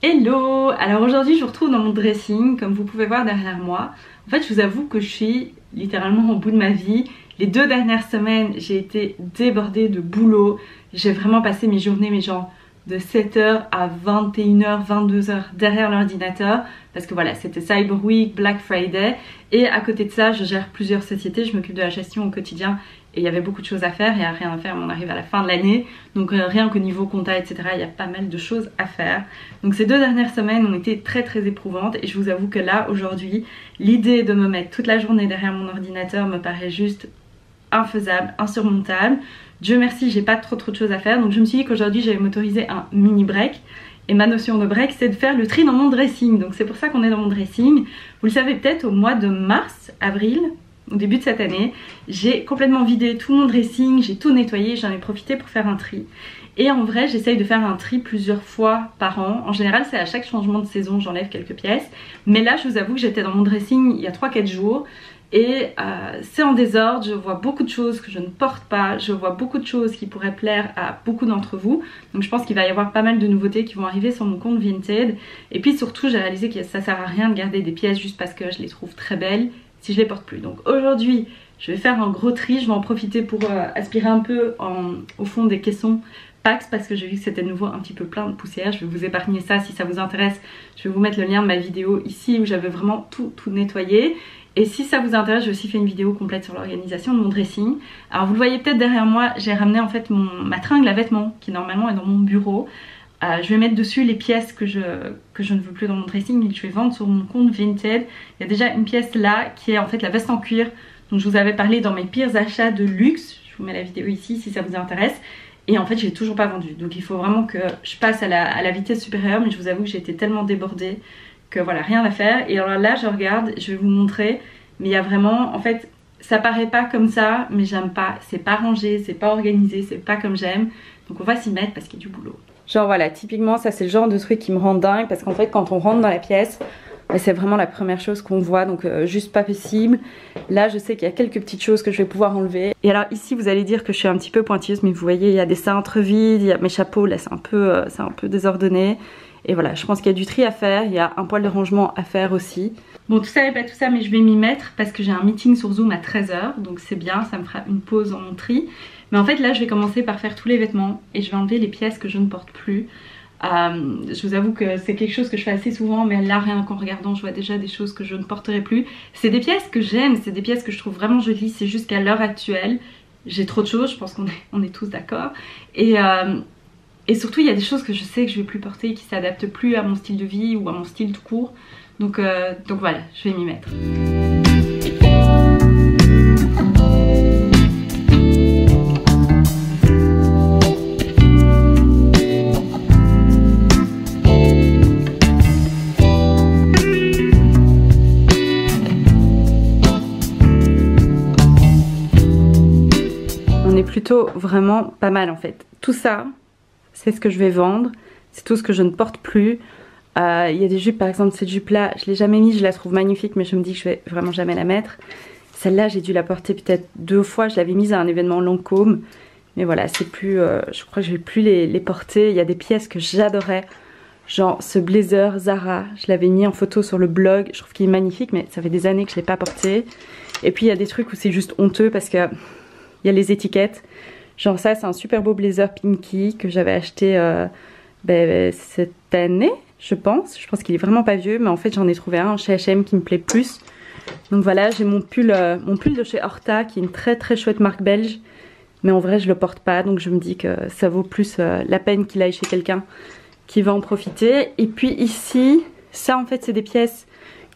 Hello! Alors aujourd'hui je vous retrouve dans mon dressing, comme vous pouvez voir derrière moi. En fait je vous avoue que je suis littéralement au bout de ma vie. Les 2 dernières semaines j'ai été débordée de boulot. J'ai vraiment passé mes journées, mais genre de 7h à 21h, 22h derrière l'ordinateur. Parce que voilà, c'était Cyber Week, Black Friday. Et à côté de ça, je gère plusieurs sociétés, je m'occupe de la gestion au quotidien. Et il y avait beaucoup de choses à faire, il n'y a rien à faire, mais on arrive à la fin de l'année. Donc rien qu'au niveau compta, etc., il y a pas mal de choses à faire. Donc ces 2 dernières semaines ont été très éprouvantes. Et je vous avoue que là, aujourd'hui, l'idée de me mettre toute la journée derrière mon ordinateur me paraît juste infaisable, insurmontable. Dieu merci, j'ai pas trop de choses à faire. Donc je me suis dit qu'aujourd'hui, j'allais m'autoriser un mini break. Et ma notion de break, c'est de faire le tri dans mon dressing. Donc c'est pour ça qu'on est dans mon dressing. Vous le savez peut-être, au mois de mars, avril, au début de cette année, j'ai complètement vidé tout mon dressing, j'ai tout nettoyé, j'en ai profité pour faire un tri. Et en vrai, j'essaye de faire un tri plusieurs fois par an. En général, c'est à chaque changement de saison, j'enlève quelques pièces. Mais là, je vous avoue que j'étais dans mon dressing il y a 3-4 jours. Et c'est en désordre, je vois beaucoup de choses que je ne porte pas, je vois beaucoup de choses qui pourraient plaire à beaucoup d'entre vous. Donc je pense qu'il va y avoir pas mal de nouveautés qui vont arriver sur mon compte Vinted. Et puis surtout, j'ai réalisé que ça sert à rien de garder des pièces juste parce que je les trouve très belles si je les porte plus. Donc aujourd'hui, je vais faire un gros tri, je vais en profiter pour aspirer un peu au fond des caissons Pax parce que j'ai vu que c'était de nouveau un petit peu plein de poussière. Je vais vous épargner ça si ça vous intéresse. Je vais vous mettre le lien de ma vidéo ici où j'avais vraiment tout nettoyé. Et si ça vous intéresse, j'ai aussi fait une vidéo complète sur l'organisation de mon dressing. Alors vous le voyez peut-être derrière moi, j'ai ramené en fait ma tringle à vêtements qui normalement est dans mon bureau. Je vais mettre dessus les pièces que je ne veux plus dans mon dressing et que je vais vendre sur mon compte Vinted. Il y a déjà une pièce là qui est en fait la veste en cuir dont je vous avais parlé dans mes pires achats de luxe. Je vous mets la vidéo ici si ça vous intéresse. Et en fait je l'ai toujours pas vendue. Donc il faut vraiment que je passe à la vitesse supérieure. Mais je vous avoue que j'ai été tellement débordée que voilà, rien à faire. Et alors là je regarde, je vais vous montrer. Mais il y a vraiment, en fait, ça paraît pas comme ça, mais j'aime pas. C'est pas rangé, c'est pas organisé, c'est pas comme j'aime. Donc on va s'y mettre parce qu'il y a du boulot. Genre voilà, typiquement ça c'est le genre de truc qui me rend dingue. Parce qu'en fait quand on rentre dans la pièce, c'est vraiment la première chose qu'on voit. Donc juste pas possible. Là je sais qu'il y a quelques petites choses que je vais pouvoir enlever. Et alors ici vous allez dire que je suis un petit peu pointilleuse. Mais vous voyez il y a des cintres vides, il y a mes chapeaux là c'est un peu désordonné. Et voilà, je pense qu'il y a du tri à faire, il y a un poil de rangement à faire aussi. Bon, tout ça n'est pas tout ça, mais je vais m'y mettre parce que j'ai un meeting sur Zoom à 13h. Donc c'est bien, ça me fera une pause dans mon tri. Mais en fait là, je vais commencer par faire tous les vêtements et je vais enlever les pièces que je ne porte plus. Je vous avoue que c'est quelque chose que je fais assez souvent, mais là rien qu'en regardant, je vois déjà des choses que je ne porterai plus. C'est des pièces que j'aime, c'est des pièces que je trouve vraiment jolies, c'est juste qu'à l'heure actuelle, j'ai trop de choses, je pense qu'on est tous d'accord. Et surtout il y a des choses que je sais que je vais plus porter qui s'adaptent plus à mon style de vie ou à mon style tout court. Donc voilà, je vais m'y mettre. On est plutôt vraiment pas mal en fait. Tout ça, c'est ce que je vais vendre, c'est tout ce que je ne porte plus. Il y a des jupes, par exemple cette jupe là, je l'ai jamais mise, je la trouve magnifique mais je me dis que je vais vraiment jamais la mettre. Celle-là j'ai dû la porter peut-être 2 fois, je l'avais mise à un événement Lancôme. Mais voilà, c'est plus, je crois que je vais plus les porter. Il y a des pièces que j'adorais, genre ce blazer Zara, je l'avais mis en photo sur le blog, je trouve qu'il est magnifique mais ça fait des années que je l'ai pas porté. Et puis il y a des trucs où c'est juste honteux parce que il y a les étiquettes. Genre ça c'est un super beau blazer Pinky que j'avais acheté cette année je pense qu'il est vraiment pas vieux mais en fait j'en ai trouvé un chez H&M qui me plaît plus. Donc voilà j'ai mon pull de chez Horta qui est une très chouette marque belge mais en vrai je le porte pas donc je me dis que ça vaut plus la peine qu'il aille chez quelqu'un qui va en profiter. Et puis ici ça en fait c'est des pièces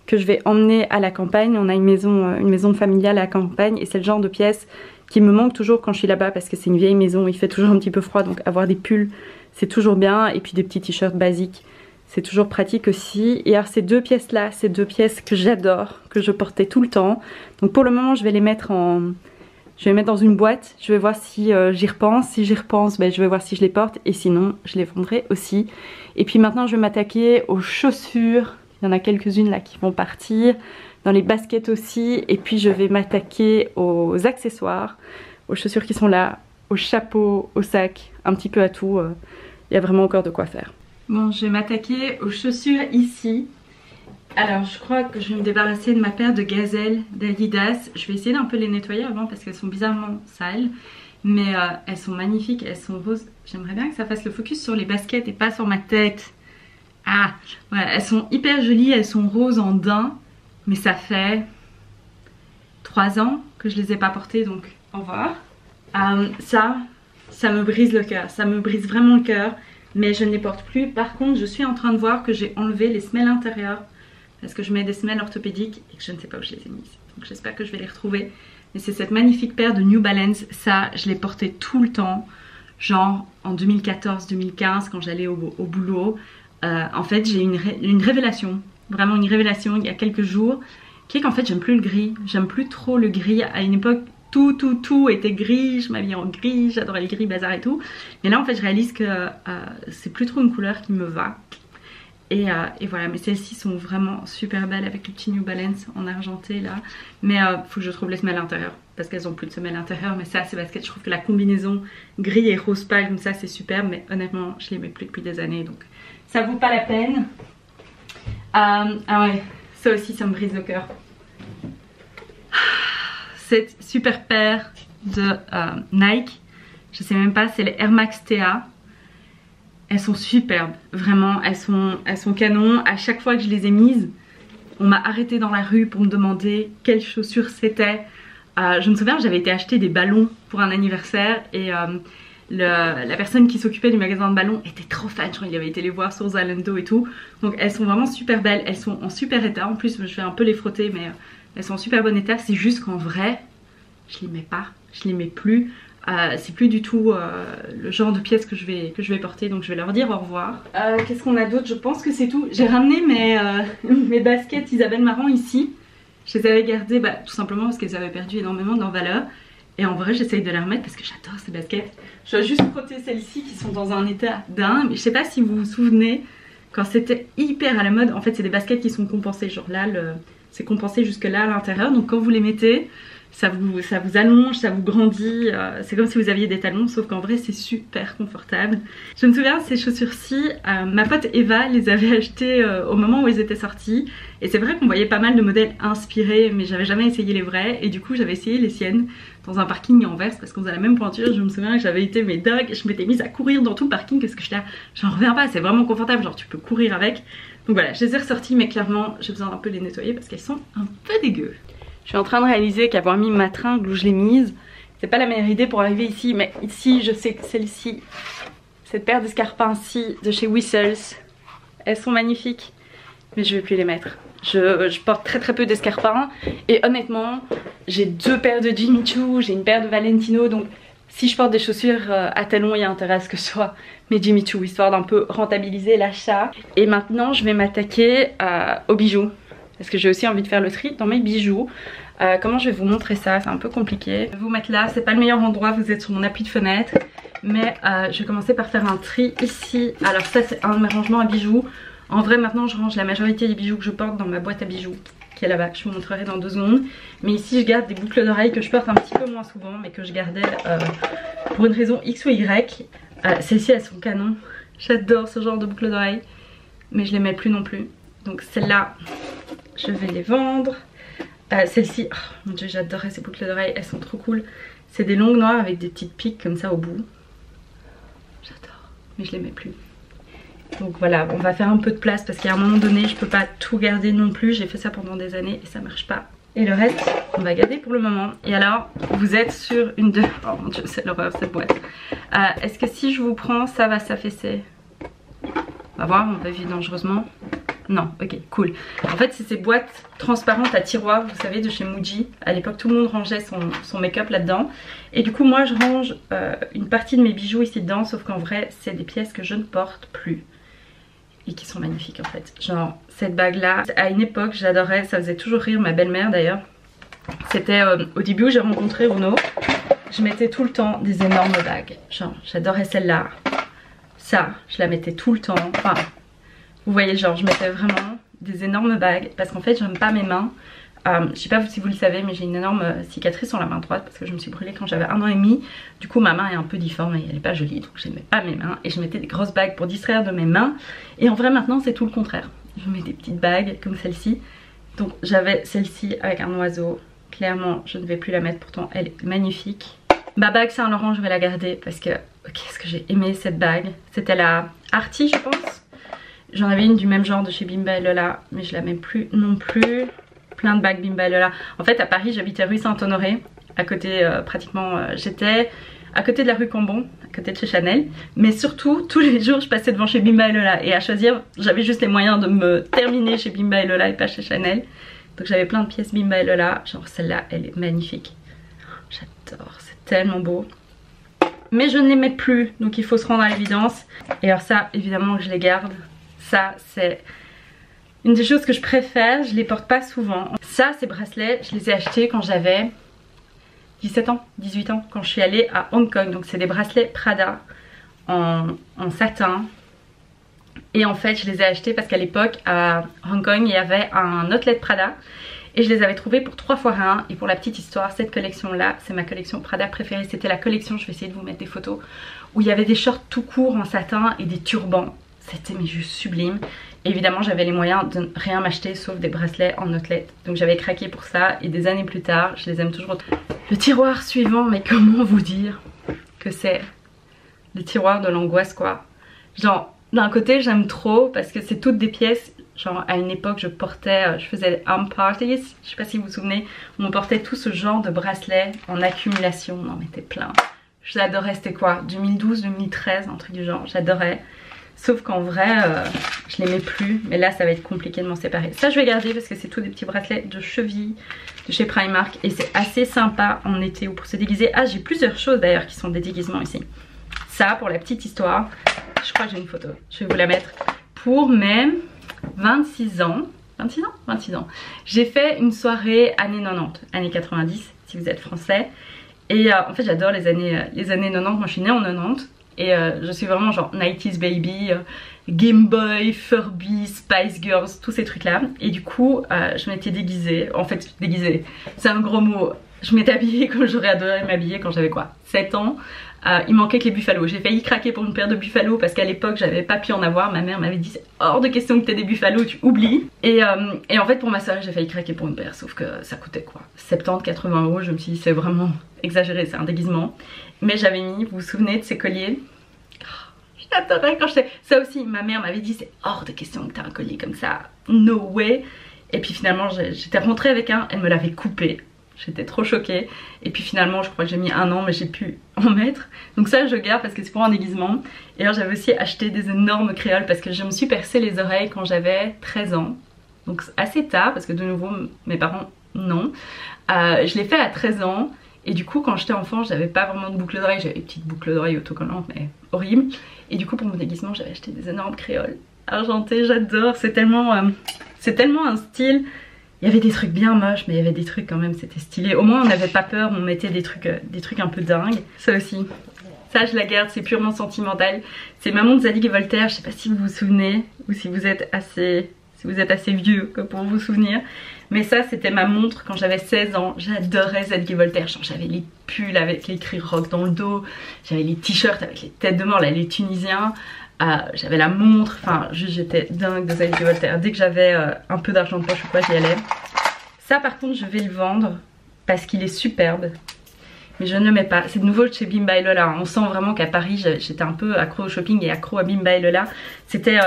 que je vais emmener à la campagne. On a une maison familiale à la campagne et c'est le genre de pièces qui me manque toujours quand je suis là-bas parce que c'est une vieille maison, il fait toujours un petit peu froid donc avoir des pulls c'est toujours bien et puis des petits t-shirts basiques c'est toujours pratique aussi. Et alors ces 2 pièces là, c'est 2 pièces que j'adore, que je portais tout le temps. Donc pour le moment je vais les mettre dans une boîte, je vais voir si j'y repense. Si j'y repense, je vais voir si je les porte et sinon je les vendrai aussi. Et puis maintenant je vais m'attaquer aux chaussures, il y en a quelques-unes là qui vont partir. Dans les baskets aussi. Et puis je vais m'attaquer aux accessoires, aux chaussures qui sont là, aux chapeaux, aux sacs, un petit peu à tout. Il y a vraiment encore de quoi faire. Bon, je vais m'attaquer aux chaussures ici. Alors je crois que je vais me débarrasser de ma paire de gazelles d'Adidas. Je vais essayer d'un peu les nettoyer avant parce qu'elles sont bizarrement sales. Mais elles sont magnifiques, elles sont roses. J'aimerais bien que ça fasse le focus sur les baskets et pas sur ma tête. Ah, ouais, elles sont hyper jolies, elles sont roses en daim. Mais ça fait 3 ans que je les ai pas portées, donc au revoir. Ça me brise le cœur, ça me brise vraiment le cœur. Mais je ne les porte plus. Par contre, je suis en train de voir que j'ai enlevé les semelles intérieures. Parce que je mets des semelles orthopédiques et que je ne sais pas où je les ai mises. Donc j'espère que je vais les retrouver. Mais c'est cette magnifique paire de New Balance. Ça, je l'ai portée tout le temps. Genre en 2014-2015 quand j'allais au boulot. En fait, j'ai eu une révélation. Vraiment une révélation il y a quelques jours. Qui est qu'en fait, j'aime plus le gris. J'aime plus trop le gris. À une époque, tout était gris. Je m'habillais en gris. J'adorais le gris, bazar et tout. Mais là, en fait, je réalise que c'est plus trop une couleur qui me va. Et voilà, mais celles-ci sont vraiment super belles avec le petit New Balance en argenté là. Mais faut que je trouve les semelles intérieures parce qu'elles ont plus de semelles intérieures. Mais ça, c'est parce que je trouve que la combinaison gris et rose pâle comme ça, c'est super. Mais honnêtement, je les mets plus depuis des années, donc ça vaut pas la peine. Ah ouais, ça aussi, ça me brise le cœur. Cette super paire de Nike, je sais même pas, c'est les Air Max TA. Elles sont superbes, vraiment, elles sont canon. À chaque fois que je les ai mises, on m'a arrêté dans la rue pour me demander quelles chaussures c'était. Je me souviens, j'avais été acheter des ballons pour un anniversaire et la personne qui s'occupait du magasin de ballons était trop fan. Genre, il avait été les voir sur Zalando et tout. Donc elles sont vraiment super belles, elles sont en super état. En plus, je vais un peu les frotter, mais elles sont en super bon état. C'est juste qu'en vrai, je les mets pas, je les mets plus. C'est plus du tout le genre de pièces que je vais porter, donc je vais leur dire au revoir. Qu'est-ce qu'on a d'autre? Je pense que c'est tout. J'ai ramené mes baskets Isabelle Marant ici. Je les avais gardées tout simplement parce qu'elles avaient perdu énormément de leur valeur. Et en vrai, j'essaye de les remettre parce que j'adore ces baskets. Je dois juste frotter celles-ci qui sont dans un état dingue. Je sais pas si vous vous souvenez, quand c'était hyper à la mode, en fait c'est des baskets qui sont compensées. Genre là, c'est compensé jusque là à l'intérieur. Donc quand vous les mettez, ça vous allonge, ça vous grandit, c'est comme si vous aviez des talons, sauf qu'en vrai c'est super confortable. Je me souviens, ces chaussures-ci, ma pote Eva les avait achetées au moment où elles étaient sorties. Et c'est vrai qu'on voyait pas mal de modèles inspirés, mais j'avais jamais essayé les vrais. Et du coup j'avais essayé les siennes dans un parking en Anvers parce qu'on faisait la même pointure. Je me souviens que j'avais été dingue et je m'étais mise à courir dans tout le parking parce que j'en reviens pas, c'est vraiment confortable, genre tu peux courir avec. Donc voilà, je les ai ressorties, mais clairement j'ai besoin d'un peu les nettoyer parce qu'elles sont un peu dégueu. Je suis en train de réaliser qu'avoir mis ma tringle où je l'ai mise, c'est pas la meilleure idée pour arriver ici. Mais ici, je sais que celle-ci, cette paire d'escarpins-ci de chez Whistles, elles sont magnifiques. Mais je vais plus les mettre. Je porte très peu d'escarpins. Et honnêtement, j'ai 2 paires de Jimmy Choo, j'ai une paire de Valentino. Donc si je porte des chaussures à talons, il y a intérêt à ce que ce soit mes Jimmy Choo, histoire d'un peu rentabiliser l'achat. Et maintenant, je vais m'attaquer aux bijoux. Parce que j'ai aussi envie de faire le tri dans mes bijoux. Comment je vais vous montrer ça? C'est un peu compliqué. Je vais vous mettre là, c'est pas le meilleur endroit, vous êtes sur mon appui de fenêtre. Mais je vais commencer par faire un tri ici. Alors ça c'est un de mes rangements à bijoux. En vrai maintenant je range la majorité des bijoux que je porte dans ma boîte à bijoux qui est là-bas. Je vous montrerai dans 2 secondes. Mais ici je garde des boucles d'oreilles que je porte un petit peu moins souvent. Mais que je gardais pour une raison X ou Y. Celles-ci elles sont canon. J'adore ce genre de boucles d'oreilles. Mais je les mets plus non plus. Donc celles-là je vais les vendre. Celles-ci, oh mon dieu, j'adorais ces boucles d'oreilles, elles sont trop cool. C'est des longues noires avec des petites piques comme ça au bout. J'adore, mais je les mets plus. Donc voilà, on va faire un peu de place parce qu'à un moment donné, je peux pas tout garder non plus. J'ai fait ça pendant des années et ça marche pas. Et le reste, on va garder pour le moment. Et alors, vous êtes sur une de... Oh mon dieu, c'est l'horreur cette boîte. Est-ce que si je vous prends, ça va s'affaisser? On va voir, on va vivre dangereusement. Non, ok, cool. En fait, c'est ces boîtes transparentes à tiroirs, vous savez, de chez Muji. À l'époque, tout le monde rangeait son make-up là-dedans. Et du coup, moi, je range une partie de mes bijoux ici dedans, sauf qu'en vrai, c'est des pièces que je ne porte plus. Et qui sont magnifiques, en fait. Genre, cette bague-là, à une époque, j'adorais, ça faisait toujours rire ma belle-mère, d'ailleurs. C'était au début où j'ai rencontré Renaud. Je mettais tout le temps des énormes bagues. Genre, j'adorais celle-là. Ça, je la mettais tout le temps. Enfin... Vous voyez, genre je mettais vraiment des énormes bagues parce qu'en fait j'aime pas mes mains Je sais pas si vous le savez, mais j'ai une énorme cicatrice sur la main droite parce que je me suis brûlée quand j'avais 1 an et demi. Du coup ma main est un peu difforme et elle est pas jolie, donc j'aimais pas mes mains et je mettais des grosses bagues pour distraire de mes mains. Et en vrai maintenant c'est tout le contraire. Je mets des petites bagues comme celle-ci. Donc j'avais celle-ci avec un oiseau. Clairement je ne vais plus la mettre, pourtant elle est magnifique. Ma bague Saint-Laurent je vais la garder parce que qu'est-ce que j'ai aimé cette bague. C'était la Arty je pense. J'en avais une du même genre de chez Bimba et Lola, mais je la mets plus non plus. Plein de bagues Bimba et Lola. En fait à Paris j'habitais rue Saint-Honoré. À côté j'étais à côté de la rue Cambon, à côté de chez Chanel. Mais surtout tous les jours je passais devant chez Bimba et Lola. Et à choisir j'avais juste les moyens de me terminer chez Bimba et Lola et pas chez Chanel. Donc j'avais plein de pièces Bimba et Lola. Genre celle-là elle est magnifique. J'adore, c'est tellement beau. Mais je ne les mets plus, donc il faut se rendre à l'évidence. Et alors ça évidemment que je les garde. Ça c'est une des choses que je préfère, je les porte pas souvent. Ça ces bracelets je les ai achetés quand j'avais 17 ans, 18 ans, quand je suis allée à Hong Kong. Donc c'est des bracelets Prada en satin. Et en fait je les ai achetés parce qu'à l'époque à Hong Kong il y avait un outlet Prada. Et je les avais trouvés pour 3 fois 1. Et pour la petite histoire, cette collection là c'est ma collection Prada préférée. C'était la collection, je vais essayer de vous mettre des photos, où il y avait des shorts tout courts en satin et des turbans. C'était mais juste sublime. Et évidemment j'avais les moyens de rien m'acheter sauf des bracelets en outlet. Donc j'avais craqué pour ça et des années plus tard je les aime toujours. Le tiroir suivant, mais comment vous dire que c'est le tiroir de l'angoisse quoi. Genre d'un côté j'aime trop parce que c'est toutes des pièces. Genre à une époque je faisais arm parties, je sais pas si vous vous souvenez, où on portait tout ce genre de bracelets en accumulation, on en mettait plein. J'adorais, c'était quoi, 2012, 2013, un truc du genre, j'adorais. Sauf qu'en vrai, je les mets plus, mais là ça va être compliqué de m'en séparer. Ça je vais garder parce que c'est tous des petits bracelets de cheville de chez Primark et c'est assez sympa en été ou pour se déguiser. Ah j'ai plusieurs choses d'ailleurs qui sont des déguisements ici. Ça pour la petite histoire, je crois que j'ai une photo, je vais vous la mettre. Pour mes 26 ans, 26 ans, j'ai fait une soirée années 90, années 90 si vous êtes français. Et en fait j'adore les années 90, moi je suis née en 90. Et je suis vraiment genre 90s baby, Game Boy, Furby, Spice Girls, tous ces trucs là. Et du coup je m'étais déguisée, en fait déguisée c'est un gros mot. Je m'étais habillée comme j'aurais adoré m'habiller quand j'avais quoi, 7 ans. Il manquait que les Buffalo. J'ai failli craquer pour une paire de Buffalo parce qu'à l'époque j'avais pas pu en avoir. Ma mère m'avait dit c'est hors de question que t'aies des Buffalo, tu oublies. Et en fait pour ma soirée j'ai failli craquer pour une paire, sauf que ça coûtait quoi, 70-80 €. Je me suis dit c'est vraiment exagéré, c'est un déguisement. Mais j'avais mis, vous vous souvenez de ces colliers? J'adorais quand j'étais... Ça aussi ma mère m'avait dit c'est hors de question que t'aies un collier comme ça, no way. Et puis finalement j'étais rentrée avec un, elle me l'avait coupé. J'étais trop choquée. Et puis finalement je crois que j'ai mis 1 an mais j'ai pu en mettre. Donc ça je garde parce que c'est pour un déguisement. Et alors j'avais aussi acheté des énormes créoles parce que je me suis percé les oreilles quand j'avais 13 ans. Donc assez tard parce que de nouveau mes parents non. Je l'ai fait à 13 ans. Et du coup quand j'étais enfant j'avais pas vraiment de boucles d'oreilles. J'avais des petites boucles d'oreilles autocollantes mais horribles. Et du coup pour mon déguisement j'avais acheté des énormes créoles argentées. J'adore, c'est tellement un style. Il y avait des trucs bien moches mais il y avait des trucs quand même, c'était stylé. Au moins on n'avait pas peur, on mettait des trucs un peu dingues. Ça aussi, ça je la garde, c'est purement sentimental. C'est ma montre Zadig et Voltaire, je sais pas si vous vous souvenez ou si vous êtes assez vieux pour vous souvenir. Mais ça c'était ma montre quand j'avais 16 ans, j'adorais Zadig et Voltaire. J'avais les pulls avec l'écrit rock dans le dos, j'avais les t-shirts avec les têtes de mort, là, les Tunisiens. J'avais la montre, enfin juste j'étais dingue de Zadig et Voltaire. Dès que j'avais un peu d'argent de poche ou quoi j'y allais. Ça par contre je vais le vendre parce qu'il est superbe. Mais je ne le mets pas, c'est de nouveau chez Bimba et Lola. On sent vraiment qu'à Paris j'étais un peu accro au shopping et accro à Bimba et Lola. C'était...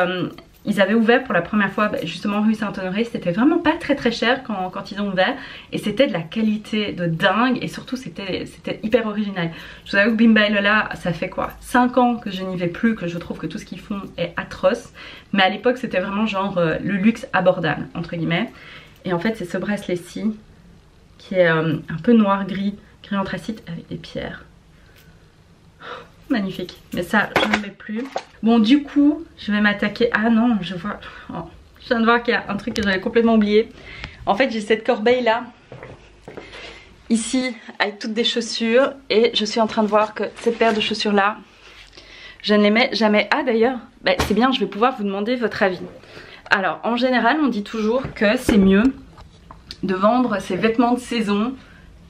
ils avaient ouvert pour la première fois justement rue Saint-Honoré, c'était vraiment pas très cher quand ils ont ouvert. Et c'était de la qualité de dingue et surtout c'était hyper original. Je vous avoue que Bimba et Lola ça fait quoi 5 ans que je n'y vais plus, que je trouve que tout ce qu'ils font est atroce. Mais à l'époque c'était vraiment genre le luxe abordable entre guillemets. Et en fait c'est ce bracelet-ci qui est un peu noir-gris, gris anthracite avec des pierres. Magnifique, mais ça je ne mets plus. Bon du coup je vais m'attaquer, ah non je vois, oh, je viens de voir qu'il y a un truc que j'avais complètement oublié. En fait j'ai cette corbeille là ici avec toutes des chaussures et je suis en train de voir que cette paire de chaussures là je ne les mets jamais. Ah d'ailleurs c'est bien, je vais pouvoir vous demander votre avis. Alors en général on dit toujours que c'est mieux de vendre ses vêtements de saison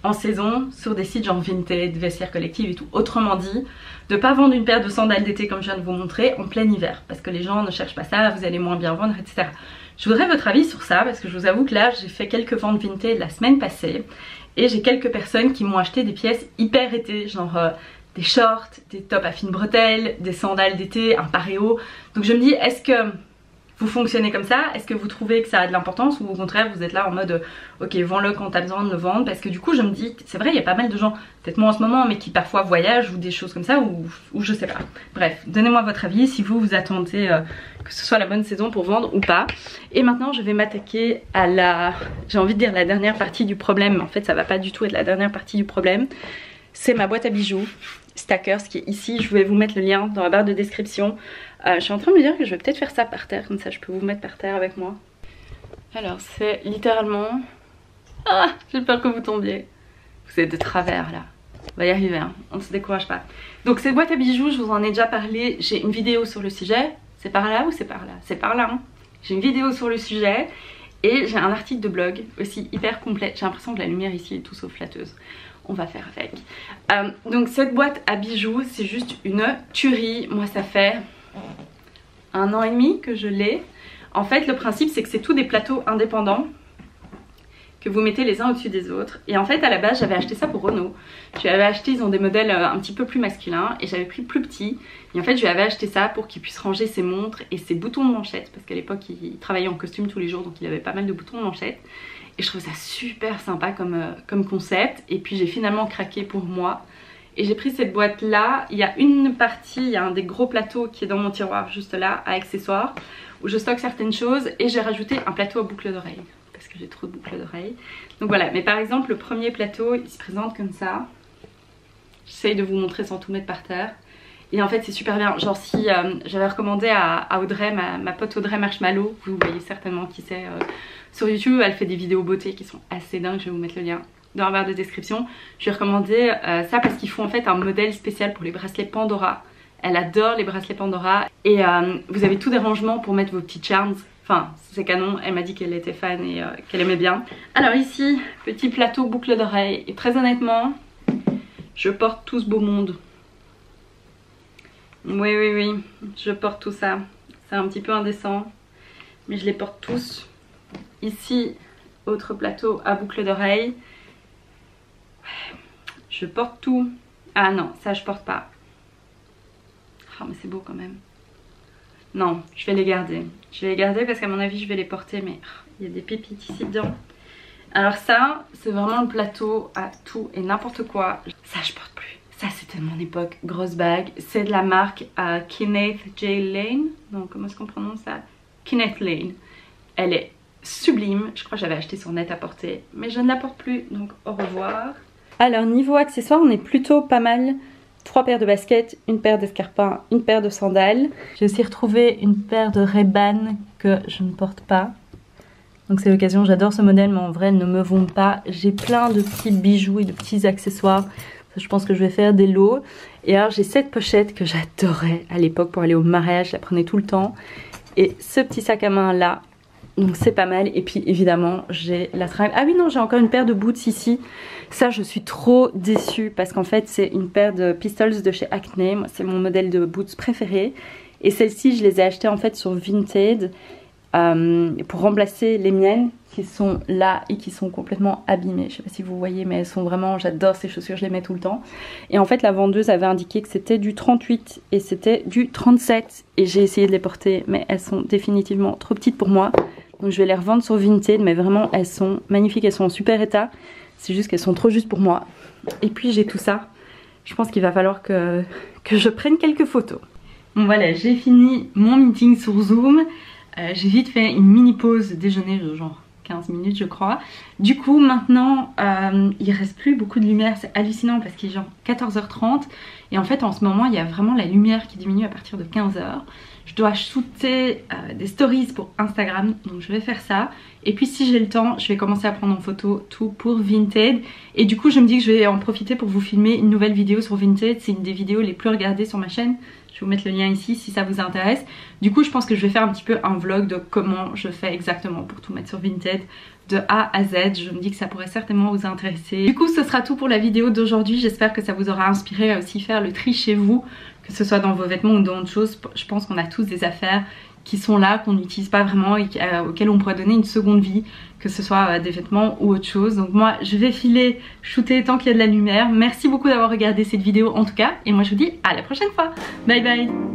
en saison sur des sites genre Vinted, Vestiaire Collective et tout. Autrement dit, de pas vendre une paire de sandales d'été comme je viens de vous montrer en plein hiver, parce que les gens ne cherchent pas ça, vous allez moins bien vendre, etc. Je voudrais votre avis sur ça, parce que je vous avoue que là j'ai fait quelques ventes Vinted la semaine passée et j'ai quelques personnes qui m'ont acheté des pièces hyper été, genre des shorts, des tops à fines bretelles, des sandales d'été, un paréo. Donc je me dis, est-ce que vous fonctionnez comme ça? Est-ce que vous trouvez que ça a de l'importance ou au contraire vous êtes là en mode ok, vends-le quand t'as besoin de le vendre? Parce que du coup je me dis, c'est vrai, il y a pas mal de gens, peut-être moi en ce moment, mais qui parfois voyagent ou des choses comme ça, ou je sais pas. Bref, donnez-moi votre avis si vous attendez que ce soit la bonne saison pour vendre ou pas. Et maintenant je vais m'attaquer à j'ai envie de dire la dernière partie du problème, mais en fait ça va pas du tout être la dernière partie du problème. C'est ma boîte à bijoux Stackers qui est ici. Je vais vous mettre le lien dans la barre de description. Je suis en train de me dire que je vais peut-être faire ça par terre, comme ça je peux vous mettre par terre avec moi. Alors c'est littéralement... Ah, j'ai peur que vous tombiez. Vous êtes de travers là. On va y arriver, hein. On ne se décourage pas. Donc cette boîte à bijoux, je vous en ai déjà parlé. J'ai une vidéo sur le sujet. C'est par là ou c'est par là? C'est par là, hein. J'ai une vidéo sur le sujet. Et j'ai un article de blog aussi hyper complet. J'ai l'impression que la lumière ici est tout sauf flatteuse. On va faire avec. Donc cette boîte à bijoux, c'est juste une tuerie. Moi ça fait 1 an et demi que je l'ai. En fait le principe c'est que c'est tous des plateaux indépendants que vous mettez les uns au-dessus des autres. Et en fait à la base j'avais acheté ça pour Renault. Je lui avais acheté, ils ont des modèles un petit peu plus masculins et j'avais pris le plus petit. Et en fait je lui avais acheté ça pour qu'il puisse ranger ses montres et ses boutons de manchette. Parce qu'à l'époque il travaillait en costume tous les jours, donc il avait pas mal de boutons de manchette. Et je trouve ça super sympa comme concept. Et puis j'ai finalement craqué pour moi. Et j'ai pris cette boîte là. Il y a une partie, il y a un des gros plateaux qui est dans mon tiroir juste là, à accessoires, où je stocke certaines choses. Et j'ai rajouté un plateau à boucle d'oreille, parce que j'ai trop de boucles d'oreilles. Donc voilà, mais par exemple le premier plateau, il se présente comme ça. J'essaye de vous montrer sans tout mettre par terre. Et en fait c'est super bien, genre si j'avais recommandé à Audrey, ma pote Audrey Marshmallow, vous voyez certainement qui c'est sur YouTube, elle fait des vidéos beauté qui sont assez dingues, je vais vous mettre le lien dans la barre de description. Je lui ai recommandé ça parce qu'ils font en fait un modèle spécial pour les bracelets Pandora. Elle adore les bracelets Pandora et vous avez tous des rangements pour mettre vos petits charms. Enfin c'est canon, elle m'a dit qu'elle était fan et qu'elle aimait bien. Alors ici, petit plateau boucle d'oreille et très honnêtement, je porte tout ce beau monde. Oui, je porte tout ça. C'est un petit peu indécent, mais je les porte tous. Ici, autre plateau à boucle d'oreille. Je porte tout. Ah non, ça je porte pas. Ah mais c'est beau quand même. Non, je vais les garder. Je vais les garder parce qu'à mon avis je vais les porter, mais il y a des pépites ici dedans. Alors ça, c'est vraiment le plateau à tout et n'importe quoi. Ça je porte plus. Ça c'était de mon époque, grosse bague. C'est de la marque Kenneth J. Lane. Non, comment est-ce qu'on prononce ça? Kenneth Lane. Elle est sublime. Je crois que j'avais acheté sur Net-à-Porter, mais je ne la porte plus, donc au revoir. Alors niveau accessoires, on est plutôt pas mal. 3 paires de baskets, une paire d'escarpins, une paire de sandales. J'ai aussi retrouvé une paire de Ray-Ban que je ne porte pas. Donc c'est l'occasion, j'adore ce modèle, mais en vrai elles ne me vont pas. J'ai plein de petits bijoux et de petits accessoires. Je pense que je vais faire des lots. Et alors j'ai cette pochette que j'adorais à l'époque pour aller au mariage, je la prenais tout le temps. Et ce petit sac à main là, donc c'est pas mal. Et puis évidemment j'ai la tringle. Ah oui non, j'ai encore une paire de boots ici. Ça je suis trop déçue parce qu'en fait c'est une paire de Pistols de chez Acne. Moi c'est mon modèle de boots préféré. Et celles-ci je les ai achetées en fait sur Vinted pour remplacer les miennes qui sont là et qui sont complètement abîmées. Je sais pas si vous voyez, mais elles sont vraiment, j'adore ces chaussures, je les mets tout le temps. Et en fait la vendeuse avait indiqué que c'était du 38 et c'était du 37 et j'ai essayé de les porter mais elles sont définitivement trop petites pour moi. Donc je vais les revendre sur Vinted, mais vraiment elles sont magnifiques, elles sont en super état. C'est juste qu'elles sont trop justes pour moi. Et puis j'ai tout ça. Je pense qu'il va falloir que je prenne quelques photos. Bon voilà, j'ai fini mon meeting sur Zoom. J'ai vite fait une mini pause déjeuner de genre 15 minutes je crois. Du coup maintenant il reste plus beaucoup de lumière, c'est hallucinant parce qu'il est genre 14h30 et en fait en ce moment il y a vraiment la lumière qui diminue à partir de 15h. Je dois shooter des stories pour Instagram, donc je vais faire ça. Et puis si j'ai le temps, je vais commencer à prendre en photo tout pour Vinted. Et du coup je me dis que je vais en profiter pour vous filmer une nouvelle vidéo sur Vinted. C'est une des vidéos les plus regardées sur ma chaîne. Je vais vous mettre le lien ici si ça vous intéresse. Du coup je pense que je vais faire un petit peu un vlog de comment je fais exactement pour tout mettre sur Vinted de A à Z. Je me dis que ça pourrait certainement vous intéresser. Du coup ce sera tout pour la vidéo d'aujourd'hui. J'espère que ça vous aura inspiré à aussi faire le tri chez vous, que ce soit dans vos vêtements ou dans autre chose. Je pense qu'on a tous des affaires qui sont là, qu'on n'utilise pas vraiment et auxquelles on pourrait donner une seconde vie, que ce soit des vêtements ou autre chose. Donc moi je vais filer shooter tant qu'il y a de la lumière. Merci beaucoup d'avoir regardé cette vidéo en tout cas, et moi je vous dis à la prochaine fois. Bye bye.